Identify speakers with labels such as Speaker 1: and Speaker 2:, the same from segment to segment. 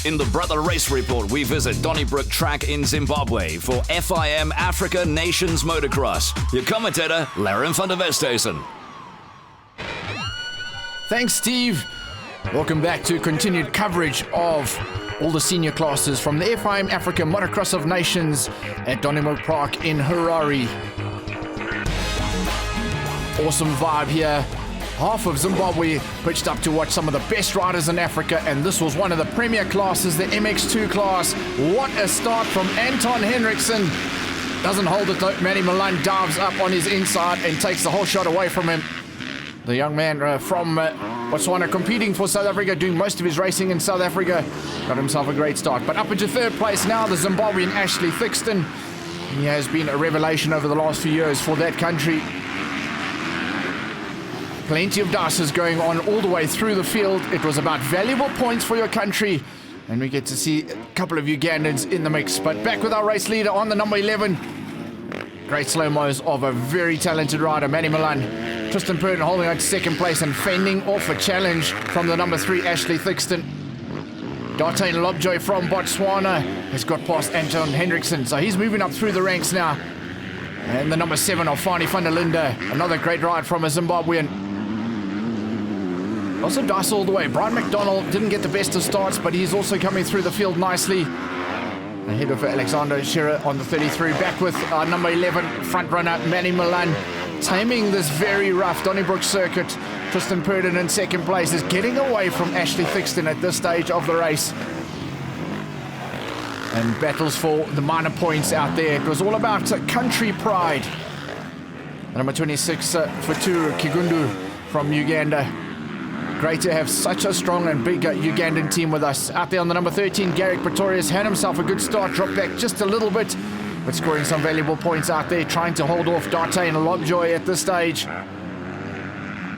Speaker 1: In the Brother Race Report, we visit Donnybrook track in Zimbabwe for FIM Africa Nations Motocross. Your commentator, Laren van der Westhuizen.
Speaker 2: Thanks, Steve. Welcome back to continued coverage of all the senior classes from the FIM Africa Motocross of Nations at Donnybrook Park in Harare. Awesome vibe here. Half of Zimbabwe pitched up to watch some of the best riders in Africa, and this was one of the premier classes, the MX2 class. What a start from Anton Henriksen. Doesn't hold it though. Manny Milan dives up on his inside and takes the whole shot away from him. The young man from Botswana, competing for South Africa, doing most of his racing in South Africa, got himself a great start. But up into third place now, the Zimbabwean Ashley Thixton. He has been a revelation over the last few years for that country. Plenty of dices going on all the way through the field. It was about valuable points for your country, and we get to see a couple of Ugandans in the mix. But back with our race leader on the number 11. Great slow-mos of a very talented rider, Manny Milan. Tristan Purden holding on to second place and fending off a challenge from the number 3, Ashley Thixton. Dartain Lobjoy from Botswana has got past Anton Henriksen, so he's moving up through the ranks now. And the number 7, Alfani van der Linde, another great ride from a Zimbabwean. Also dice all the way. Brian McDonald didn't get the best of starts, but he's also coming through the field nicely. Ahead of Alexander Shearer on the 33. Back with number 11, front runner Manny Milan. Taming this very rough Donnybrook circuit. Tristan Purden in second place is getting away from Ashley Thixton at this stage of the race. And battles for the minor points out there. It was all about country pride. Number 26, Futuru Kigundu from Uganda. Great to have such a strong and big Ugandan team with us. Out there on the number 13, Garrick Pretorius had himself a good start, dropped back just a little bit, but scoring some valuable points out there, trying to hold off Dartain Lobjoy at this stage.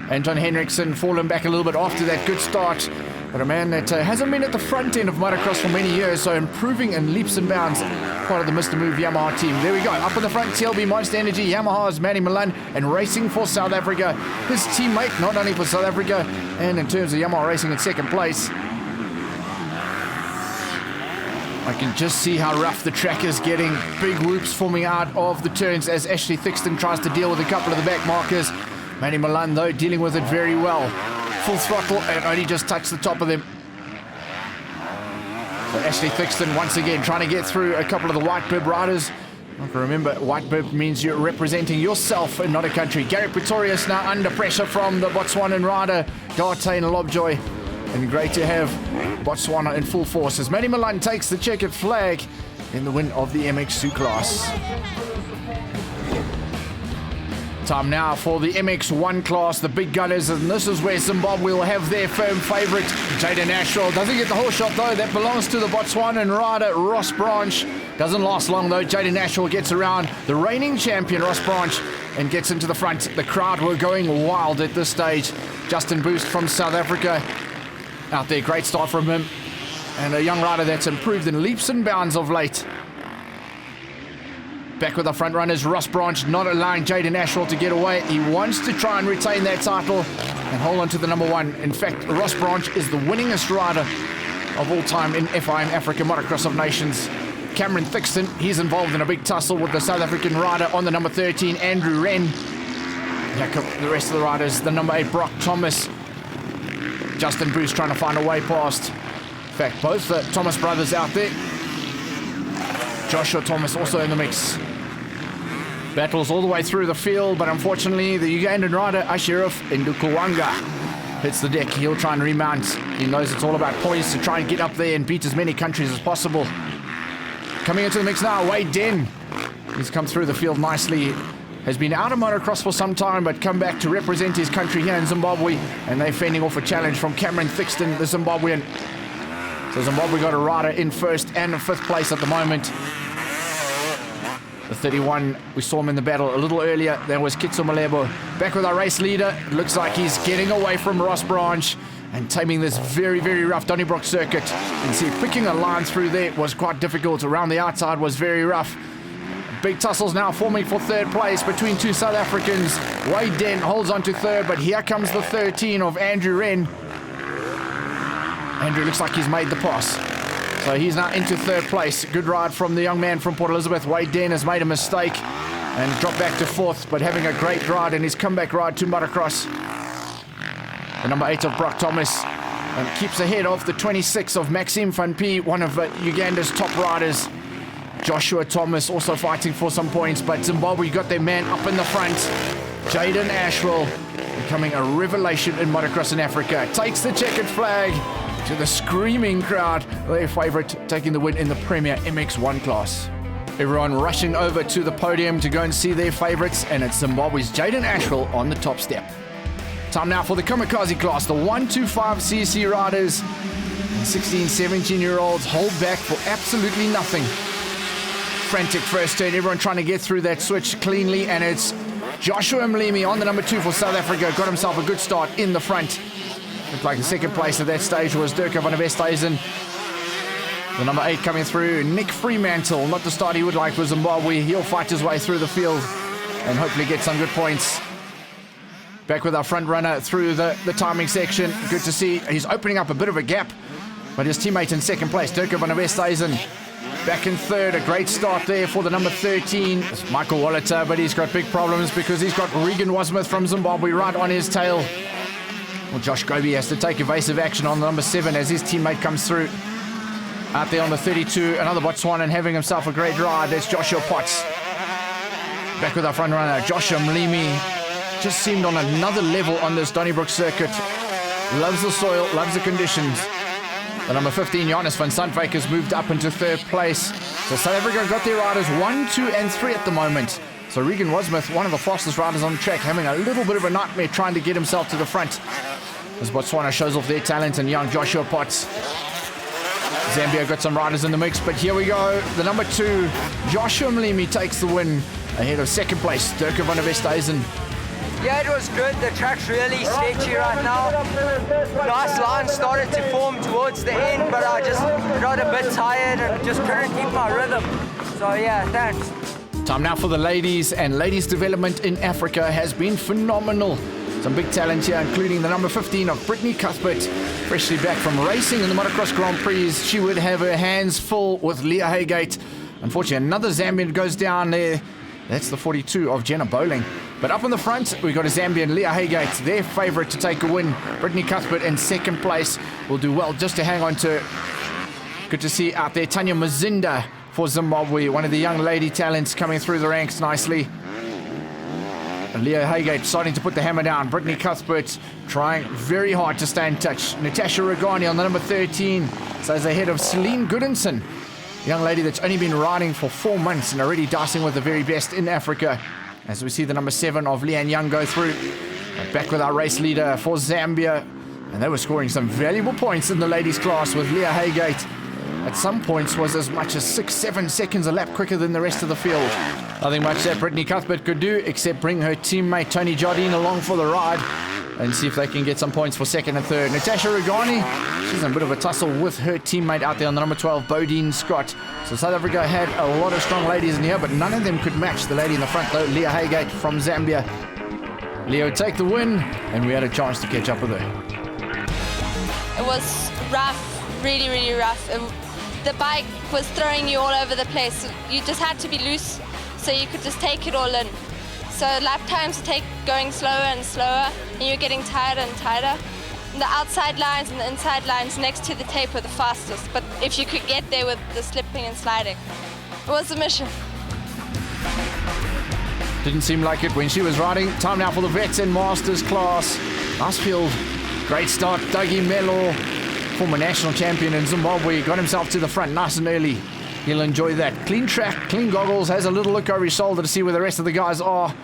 Speaker 2: Anton Henriksen fallen back a little bit after that good start, but a man that hasn't been at the front end of motocross for many years, so improving in leaps and bounds. Part of the Mr. Move Yamaha team. There we go, up in the front, TLB Monster Energy, Yamaha's Manny Milan, and racing for South Africa. His teammate, not only for South Africa, and in terms of Yamaha racing in second place. I can just see how rough the track is getting. Big whoops forming out of the turns as Ashley Thixton tries to deal with a couple of the back markers. Manny Milan, though, dealing with it very well. Full throttle and only just touched the top of them. So Ashley Thixton once again trying to get through a couple of the white bib riders. Remember, white bib means you're representing yourself and not a country. Garrick Pretorius now under pressure from the Botswanan rider, Dartain Lobjoy. And great to have Botswana in full force as Manny Milan takes the checkered flag in the win of the MX2 class. Time now for the MX1 class, the big gunners, and this is where Zimbabwe will have their firm favourite. Jaden Ashwell doesn't get the whole shot though, that belongs to the Botswanan rider Ross Branch. Doesn't last long though, Jaden Ashwell gets around the reigning champion Ross Branch and gets into the front. The crowd were going wild at this stage. Justin Boost from South Africa out there, great start from him. And a young rider that's improved in leaps and bounds of late. Back with the front runners, Ross Branch not allowing Jaden Ashwell to get away. He wants to try and retain that title and hold on to the number 1. In fact, Ross Branch is the winningest rider of all time in FIM Africa Motocross of Nations. Cameron Thixton, he's involved in a big tussle with the South African rider on the number 13, Andrew Wren. The rest of the riders, the number 8, Brock Thomas. Justin Boost trying to find a way past. In fact, both the Thomas brothers out there. Joshua Thomas also in the mix. Battles all the way through the field, but unfortunately the Ugandan rider Ashraf Ndukuwanga hits the deck. He'll try and remount. He knows it's all about points to try and get up there and beat as many countries as possible. Coming into the mix now, Wade Den. He's come through the field nicely. Has been out of motocross for some time, but come back to represent his country here in Zimbabwe. And they're fending off a challenge from Cameron Thixton, the Zimbabwean. So Zimbabwe got a rider in first and fifth place at the moment. The 31, we saw him in the battle a little earlier. That was Kitso Malebo. Back with our race leader. Looks like he's getting away from Ross Branch and taming this very, very rough Donnybrook circuit. And see, picking a line through there was quite difficult. Around the outside was very rough. Big tussles now forming for third place between two South Africans. Wade Den holds on to third, but here comes the 13 of Andrew Wren. Andrew looks like he's made the pass. So he's now into third place. Good ride from the young man from Port Elizabeth. Wade Den has made a mistake and dropped back to fourth, but having a great ride in his comeback ride to motocross. The number 8 of Brock Thomas and keeps ahead of the 26 of Maxime Van P, one of Uganda's top riders. Joshua Thomas also fighting for some points, but Zimbabwe got their man up in the front. Jaden Ashwell, becoming a revelation in motocross in Africa, takes the checkered flag to the screaming crowd. Their favourite taking the win in the Premier MX1 class. Everyone rushing over to the podium to go and see their favourites, and it's Zimbabwe's Jaden Ashwell on the top step. Time now for the Kamikaze class. The 125cc riders and 16, 17-year-olds hold back for absolutely nothing. Frantic first turn, everyone trying to get through that switch cleanly, and it's Joshua Mlimi on the number 2 for South Africa. Got himself a good start in the front. Looked like the second place at that stage was Dirk van der Westhuizen. The number 8 coming through, Nick Fremantle. Not the start he would like for Zimbabwe. He'll fight his way through the field and hopefully get some good points. Back with our front runner through the timing section. Good to see he's opening up a bit of a gap, but his teammate in second place, Dirk van der Westhuizen, back in third. A great start there for the number 13. It's Michael Walliter, but he's got big problems because he's got Regan Wasmuth from Zimbabwe right on his tail. Well, Josh Goby has to take evasive action on the number 7 as his teammate comes through. Out there on the 32, another Botswanan having himself a great ride. That's Joshua Potts. Back with our front runner, Joshua Mlimi. Just seemed on another level on this Donnybrook circuit. Loves the soil, loves the conditions. The number 15, Johannes van Sandwyk, has moved up into third place. So South Africa got their riders 1, 2, and 3 at the moment. So Regan Wasmuth, one of the fastest riders on the track, having a little bit of a nightmare trying to get himself to the front. As Botswana shows off their talent and young Joshua Potts. Zambia got some riders in the mix, but here we go. The number 2, Joshua Mlimi, takes the win ahead of second place, Dirk van der Westhuizen.
Speaker 3: Yeah, it was good. The track's really sketchy right now. Nice line started to form towards the end, but I just got a bit tired and just couldn't keep my rhythm. So yeah, thanks.
Speaker 2: Time now for the ladies, and ladies development in Africa has been phenomenal. Some big talent here, including the number 15 of Brittany Cuthbert, freshly back from racing in the Motocross Grand Prix. She would have her hands full with Leah Haygate. Unfortunately, another Zambian goes down there. That's the 42 of Jenna Bowling. But up in the front, we've got a Zambian, Leah Haygate, their favourite to take a win. Brittany Cuthbert in second place will do well just to hang on to. Good to see out there Tanya Mazinda for Zimbabwe, one of the young lady talents coming through the ranks nicely. And Leah Haygate starting to put the hammer down. Brittany Cuthbert trying very hard to stay in touch. Natasha Regani on the number 13 stays ahead of Celine Goodinson, young lady that's only been riding for 4 months and already dicing with the very best in Africa. As we see the number 7 of Leanne Young go through. Back with our race leader for Zambia. And they were scoring some valuable points in the ladies class with Leah Haygate. At some points was as much as 6-7 seconds a lap quicker than the rest of the field. Nothing much that Brittany Cuthbert could do except bring her teammate Tony Jardine along for the ride and see if they can get some points for second and third. Natasha Regani, she's in a bit of a tussle with her teammate out there on the number 12, Bodine Scott. So South Africa had a lot of strong ladies in here, but none of them could match the lady in the front, though, Leah Haygate from Zambia. Leah would take the win, and we had a chance to catch up with her.
Speaker 4: It was rough, really, really rough. The bike was throwing you all over the place. You just had to be loose so you could just take it all in. So lap times were going slower and slower, and you're getting tighter and tighter. And the outside lines and the inside lines next to the tape were the fastest, but if you could get there with the slipping and sliding, it was a mission.
Speaker 2: Didn't seem like it when she was riding. Time now for the Vets and Masters class. Nice field, great start. Dougie Melo, former national champion in Zimbabwe, got himself to the front nice and early. He'll enjoy that. Clean track, clean goggles, has a little look over his shoulder to see where the rest of the guys are.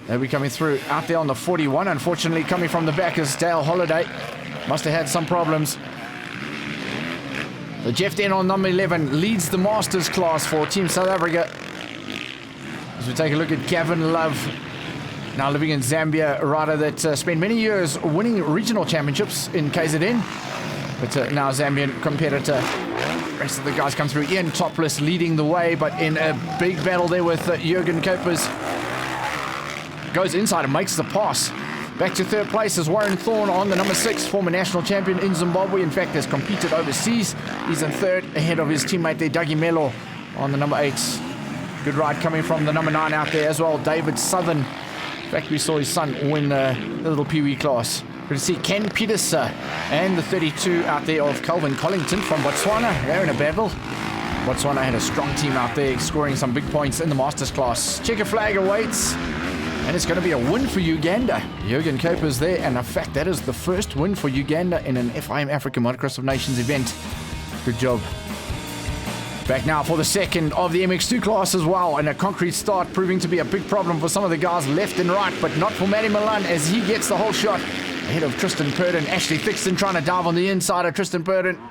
Speaker 2: They'll be coming through out there on the 41. Unfortunately, coming from the back is Dale Holiday. Must have had some problems. The Jeff Den on number 11 leads the Masters class for Team South Africa. As we take a look at Gavin Love, now living in Zambia, a rider that spent many years winning regional championships in KZN. But now Zambian competitor. The rest of the guys come through. Ian Topless leading the way, but in a big battle there with Jurgen Kopers. Goes inside and makes the pass. Back to third place is Warren Thorne on the number 6, former national champion in Zimbabwe. In fact, has competed overseas. He's in third, ahead of his teammate there, Dougie Melo, on the number 8. Good ride coming from the number 9 out there as well, David Southern. In fact, we saw his son win the little Pee-wee class. Good to see Ken Peterson and the 32 out there of Calvin Collington from Botswana. They're in a battle. Botswana had a strong team out there, scoring some big points in the Masters class. Checker flag awaits, and it's going to be a win for Uganda. Jürgen Kuipers there, and in fact, that is the first win for Uganda in an FIM Africa Motocross of Nations event. Good job. Back now for the second of the MX2 class as well, and a concrete start proving to be a big problem for some of the guys left and right, but not for Matty Milan as he gets the whole shot ahead of Tristan Purdon. Ashley Thixton trying to dive on the inside of Tristan Purdon,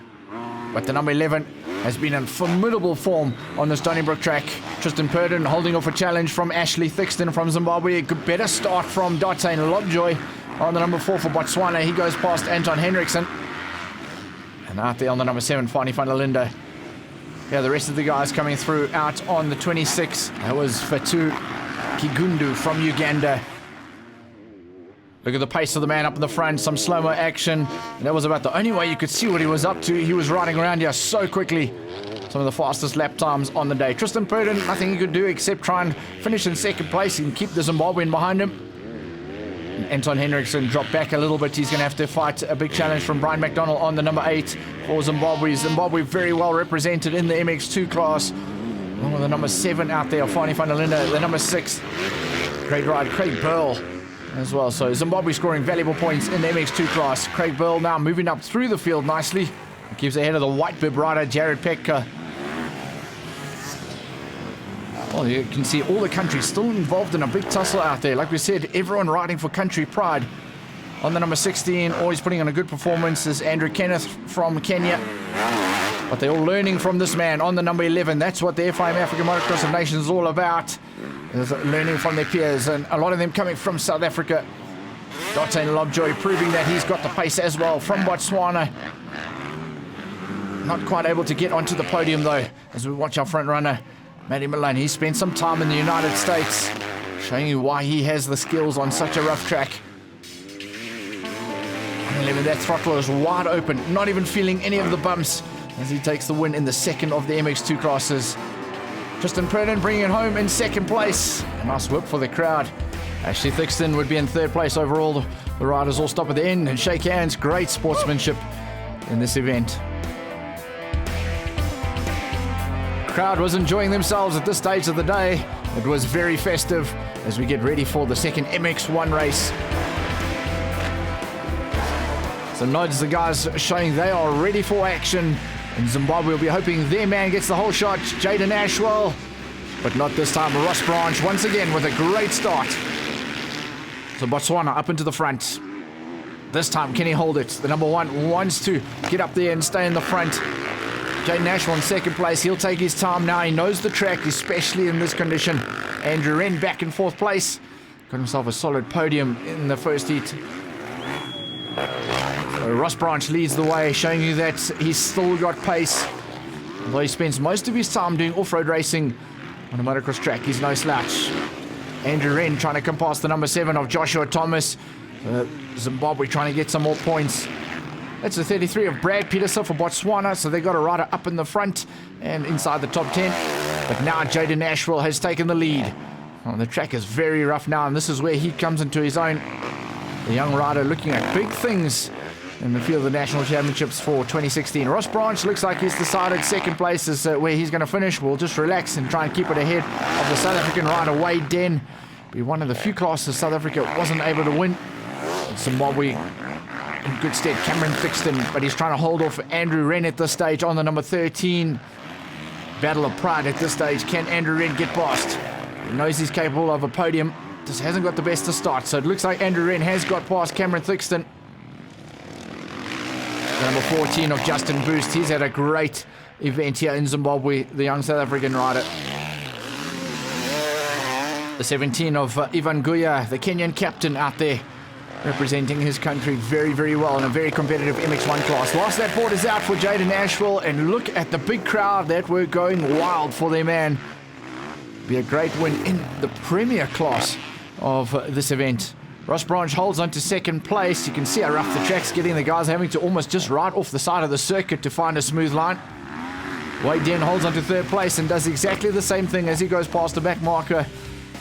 Speaker 2: but the number 11 has been in formidable form on this Donnybrook track. Tristan Purdon holding off a challenge from Ashley Thixton from Zimbabwe. A good, better start from Dartain Lobjoy on the number 4 for Botswana. He goes past Anton Henriksen. And out there on the number 7, Fani van der Linde. Yeah, the rest of the guys coming through out on the 26. That was Fatu Kigundu from Uganda. Look at the pace of the man up in the front, some slow-mo action. And that was about the only way you could see what he was up to. He was riding around here so quickly. Some of the fastest lap times on the day. Tristan Purdon, nothing he could do except try and finish in second place and keep the Zimbabwean behind him. And Anton Henriksen dropped back a little bit. He's going to have to fight a big challenge from Brian McDonald on the number 8 for Zimbabwe. Zimbabwe very well represented in the MX2 class. Along with the number 7 out there, Fani van der Linde. The number 6, great ride, Craig Burl as well. So Zimbabwe scoring valuable points in the MX2 class. Craig Burl now moving up through the field nicely. Keeps ahead of the white bib rider, Jared Petka. Well, you can see all the countries still involved in a big tussle out there. Like we said, everyone riding for country pride. On the number 16, always putting on a good performance, is Andrew Kenneth from Kenya. But they're all learning from this man on the number 11. That's what the FIM Africa Motocross of Nations is all about. Is learning from their peers, and a lot of them coming from South Africa. Dartain Lobjoy proving that he's got the pace as well from Botswana. Not quite able to get onto the podium though, as we watch our front runner, Matty Milan. He spent some time in the United States, showing you why he has the skills on such a rough track. 11, that throttle is wide open, not even feeling any of the bumps, as he takes the win in the second of the MX2 classes. Tristan Purdon bringing it home in second place. A nice whip for the crowd. Ashley Thixton would be in third place overall. The riders all stop at the end and shake hands. Great sportsmanship in this event. Crowd was enjoying themselves at this stage of the day. It was very festive as we get ready for the second MX1 race. So notice the guys showing they are ready for action. And Zimbabwe will be hoping their man gets the whole shot, Jaden Ashwell. But not this time. Ross Branch once again with a great start. So Botswana up into the front. This time, can he hold it? The number 1 wants to get up there and stay in the front. Jaden Ashwell in second place. He'll take his time now. He knows the track, especially in this condition. Andrew Wren back in fourth place. Got himself a solid podium in the first heat. Ross Branch leads the way, showing you that he's still got pace. Although he spends most of his time doing off-road racing on a motocross track, he's no slouch. Andrew Wren trying to come past the number 7 of Joshua Thomas. Zimbabwe trying to get some more points. That's the 33 of Brad Peterson for Botswana, so they got a rider up in the front and inside the top 10. But now Jaden Ashwell has taken the lead. Oh, the track is very rough now, and this is where he comes into his own. The young rider looking at big things in the field of the National Championships for 2016. Ross Branch looks like he's decided second place is where he's going to finish. We'll just relax and try and keep it ahead of the South African rider Wade Den. Be one of the few classes South Africa wasn't able to win. Zimbabwe in good stead, Cameron Thixton, but he's trying to hold off Andrew Wren at this stage on the number 13. Battle of pride at this stage. Can Andrew Wren get past? He knows he's capable of a podium. Just hasn't got the best to start. So it looks like Andrew Wren has got past Cameron Thixton. The number 14 of Justin Boost. He's had a great event here in Zimbabwe, the young South African rider. The 17 of Ivan Guya, the Kenyan captain out there, representing his country very, very well in a very competitive MX1 class. Last lap board is out for Jaden Ashwell, and look at the big crowd that were going wild for their man. Be a great win in the premier class of this event. Ross Branch holds on to second place. You can see how rough the track's getting. The guys having to almost just ride off the side of the circuit to find a smooth line. Wade Den holds on to third place and does exactly the same thing as he goes past the back marker.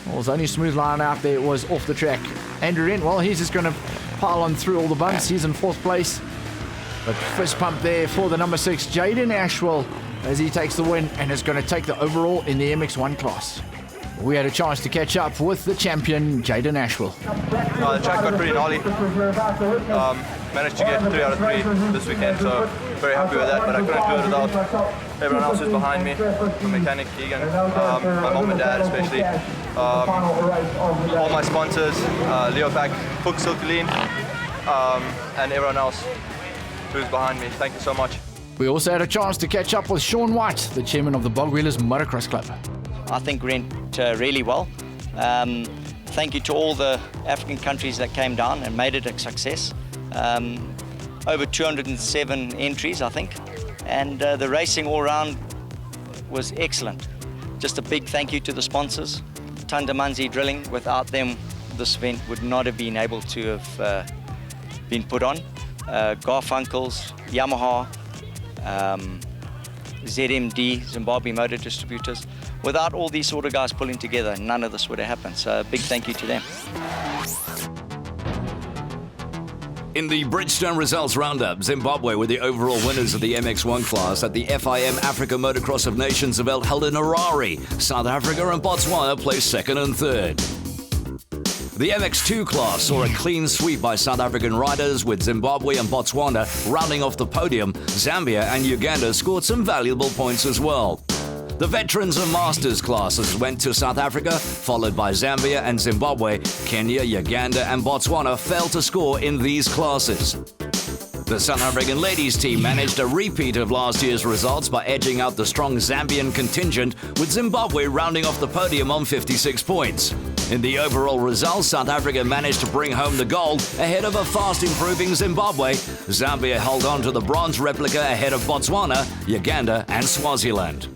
Speaker 2: Well, his only smooth line out there was off the track. Andrew Rent, well, he's just going to pile on through all the bumps. He's in fourth place. But fist pump there for the number 6, Jaden Ashwell, as he takes the win and is going to take the overall in the MX1 class. We had a chance to catch up with the champion, Jaden Ashwell.
Speaker 5: The track got pretty gnarly. Managed to get 3 out of 3 this weekend, so very happy with that, but I couldn't do it without everyone else who's behind me, the mechanic, Keegan, my mom and dad especially, all my sponsors, Leo Pack, Hook Silkeline, and everyone else who's behind me. Thank you so much.
Speaker 2: We also had a chance to catch up with Sean White, the chairman of the Bog Wheelers Motocross Club.
Speaker 6: I think went really well. Thank you to all the African countries that came down and made it a success. Over 207 entries, I think, and the racing all round was excellent. Just a big thank you to the sponsors, Tandamanzi Drilling. Without them, this event would not have been able to have been put on. Garfunkels, Yamaha, ZMD, Zimbabwe Motor Distributors. Without all these sort of guys pulling together, none of this would have happened. So a big thank you to them.
Speaker 1: In the Bridgestone Results Roundup, Zimbabwe were the overall winners of the MX1 class at the FIM Africa Motocross of Nations event held in Harare. South Africa and Botswana placed second and third. The MX2 class saw a clean sweep by South African riders, with Zimbabwe and Botswana rounding off the podium. Zambia and Uganda scored some valuable points as well. The Veterans and Masters classes went to South Africa, followed by Zambia and Zimbabwe. Kenya, Uganda and Botswana failed to score in these classes. The South African ladies team managed a repeat of last year's results by edging out the strong Zambian contingent, with Zimbabwe rounding off the podium on 56 points. In the overall results, South Africa managed to bring home the gold ahead of a fast-improving Zimbabwe. Zambia held on to the bronze replica ahead of Botswana, Uganda and Swaziland.